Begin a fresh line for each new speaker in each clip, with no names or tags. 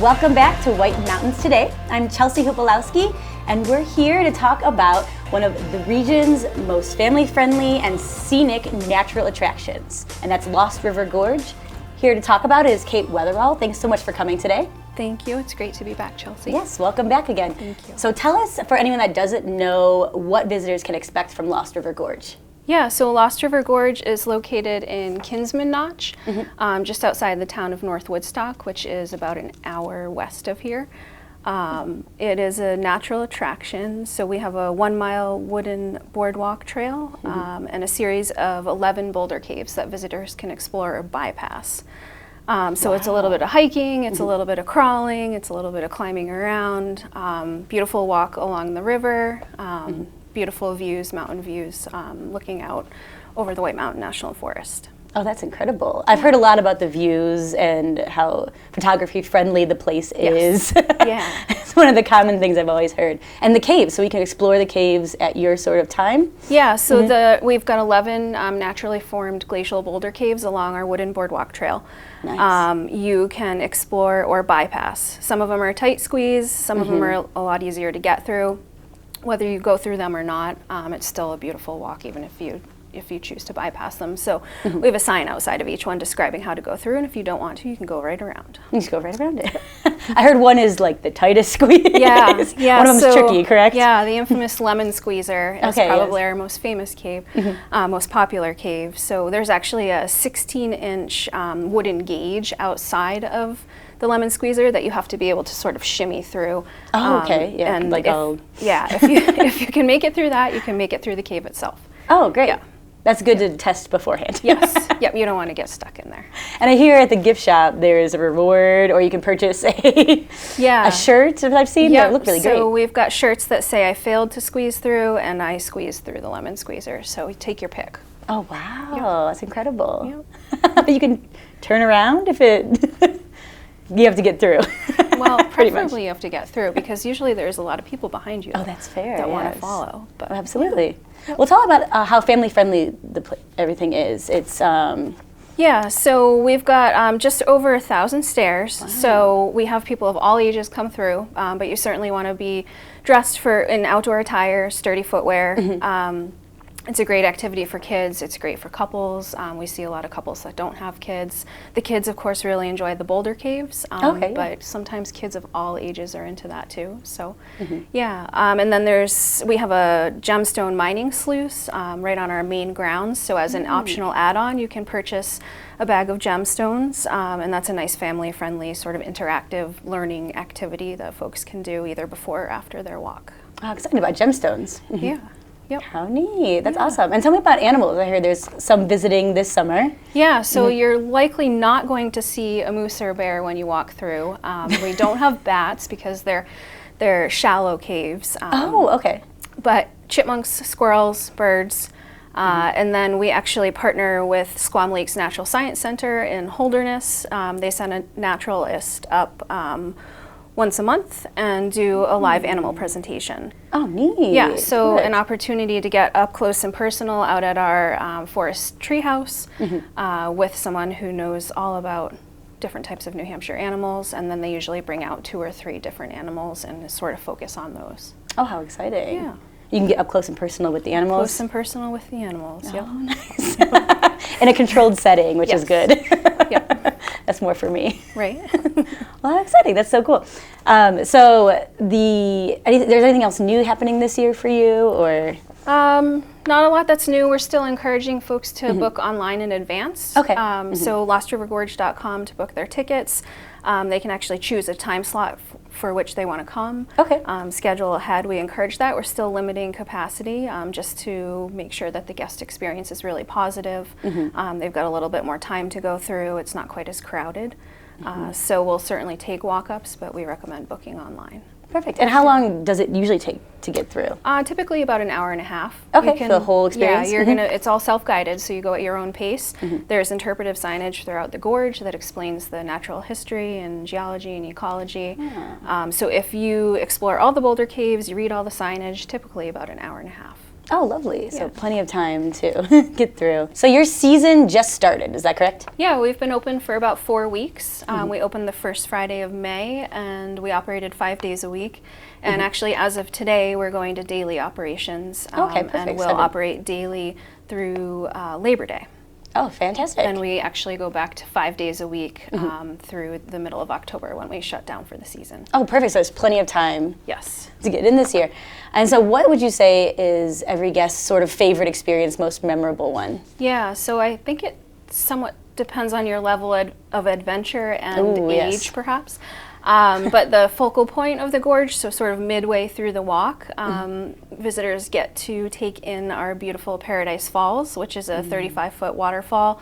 Welcome back to White Mountains Today. I'm Chelsea Hupalowski, and we're here to talk about one of the region's most family-friendly and scenic natural attractions, and that's Lost River Gorge. Here to talk about it is Kate Wetherell. Thanks so much for coming today.
Thank you. It's great to be back, Chelsea.
Yes, welcome back again.
Thank you.
So tell us, for anyone that doesn't know, what visitors can expect from Lost River Gorge.
Yeah, so Lost River Gorge is located in Kinsman Notch, just outside the town of North Woodstock, which is about an hour west of here. It is a natural attraction, so we have a 1-mile wooden boardwalk trail and a series of 11 boulder caves that visitors can explore or bypass. So it's a little bit of hiking, it's a little bit of crawling, it's a little bit of climbing around, beautiful walk along the river, beautiful views, mountain views, looking out over the White Mountain National Forest.
Oh, that's incredible. I've heard a lot about the views and how photography friendly the place is.
Yeah.
It's one of the common things I've always heard. And the caves, so we can explore the caves at your sort of time?
Yeah, so we've got 11 naturally formed glacial boulder caves along our wooden boardwalk trail.
Nice.
You can explore or bypass. Some of them are tight squeeze, some of them are a lot easier to get through. Whether you go through them or not, it's still a beautiful walk even if you choose to bypass them. So we have a sign outside of each one describing how to go through, and if you don't want to, you can go right around.
You just go right around it. I heard one is like the tightest squeeze.
Yeah.
One of them is tricky, correct?
Yeah, the infamous lemon squeezer is probably our most famous cave, most popular cave. So there's actually a 16-inch wooden gauge outside of the lemon squeezer that you have to be able to sort of shimmy through.
Oh, okay. Yeah.
And
like
if you can make it through that, you can make it through the cave itself.
Oh, great.
Yeah.
That's good to test beforehand.
Yes. Yep. You don't want to get stuck in there.
And I hear at the gift shop there's a reward, or you can purchase a shirt that I've seen.
Yeah.
That look really great.
So we've got shirts that say I failed to squeeze through and I squeezed through the lemon squeezer. So take your pick.
Oh wow, that's incredible.
Yep.
But you can turn around if it. You have to get through.
Well, preferably you have to get through because usually there's a lot of people behind you.
Oh, that's fair.
That want to follow.
But absolutely. Yeah. Well, tell about how family friendly everything is. It's
yeah. So we've got just over 1,000 stairs. Wow. So we have people of all ages come through, but you certainly want to be dressed in outdoor attire, sturdy footwear. It's a great activity for kids. It's great for couples. We see a lot of couples that don't have kids. The kids, of course, really enjoy the boulder caves, but sometimes kids of all ages are into that too. So, yeah. And then we have a gemstone mining sluice right on our main grounds. So as an optional add-on, you can purchase a bag of gemstones, and that's a nice family-friendly sort of interactive learning activity that folks can do either before or after their walk.
I'm excited about gemstones.
Yeah. Yep.
How neat. That's awesome. And tell me about animals. I hear there's some visiting this summer.
Yeah, so you're likely not going to see a moose or a bear when you walk through. We don't have bats because they're shallow caves.
Oh, okay.
But chipmunks, squirrels, birds, and then we actually partner with Squam Lake's Natural Science Center in Holderness. They send a naturalist up once a month and do a live animal presentation.
Oh, neat.
Yeah, so
good.
An opportunity to get up close and personal out at our forest treehouse with someone who knows all about different types of New Hampshire animals, and then they usually bring out 2 or 3 different animals and sort of focus on those.
Oh, how exciting.
Yeah.
You can get up close and personal with the animals?
Close and personal with the animals,
Oh,
yep.
Nice. In a controlled setting, which is good.
Yep.
That's more for me.
Right.
Well, how exciting. That's so cool. So there's anything else new happening this year for you, or?
Not a lot that's new. We're still encouraging folks to book online in advance.
Okay.
So lostrivergorge.com to book their tickets. They can actually choose a time slot for which they want to come.
Okay.
Schedule ahead. We encourage that. We're still limiting capacity just to make sure that the guest experience is really positive. They've got a little bit more time to go through. It's not quite as crowded. So we'll certainly take walk-ups, but we recommend booking online.
Perfect. And how long does it usually take to get through?
Typically about an hour and a half.
Okay, for the whole experience?
Yeah, it's all self-guided, so you go at your own pace. There's interpretive signage throughout the gorge that explains the natural history and geology and ecology. So if you explore all the boulder caves, you read all the signage, typically about an hour and a half.
Oh, lovely. So
Yeah.
plenty of time to get through. So your season just started, is that correct?
Yeah, we've been open for about 4 weeks. We opened the first Friday of May, and we operated 5 days a week. And actually, as of today, we're going to daily operations.
Okay, perfect.
And we'll operate daily through Labor Day.
Oh, fantastic.
Then we actually go back to 5 days a week through the middle of October when we shut down for the season.
Oh, perfect. So there's plenty of time
Yes.
to get in this year. And so what would you say is every guest's sort of favorite experience, most memorable one?
Yeah, so I think it somewhat depends on your level of adventure and
Ooh,
age,
yes.
perhaps. But the focal point of the gorge, so sort of midway through the walk, visitors get to take in our beautiful Paradise Falls, which is a 35-foot waterfall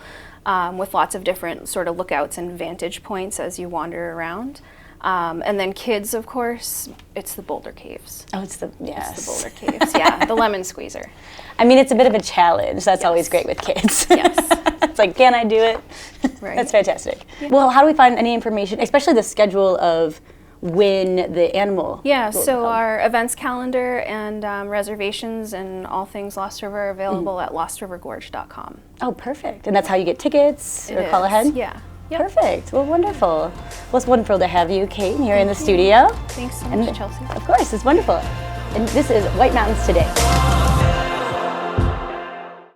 with lots of different sort of lookouts and vantage points as you wander around. And then kids, of course, it's the Boulder Caves.
Oh, it's the
Boulder Caves, yeah, the lemon squeezer.
I mean, it's a bit of a challenge. That's always great with kids.
Yes.
It's like, can I do it?
Right.
That's fantastic. Yeah. Well, how do we find any information, especially the schedule of when the animal
Yeah,
will
so
come?
our events calendar and reservations and all things Lost River are available at lostrivergorge.com.
Oh, perfect. And that's how you get tickets or call ahead?
Yeah. Yep.
Perfect. Well, wonderful. Well, it's wonderful to have you, Kate, here in the studio.
Thanks so
And
much, Chelsea.
Of course, it's wonderful. And this is White Mountains Today.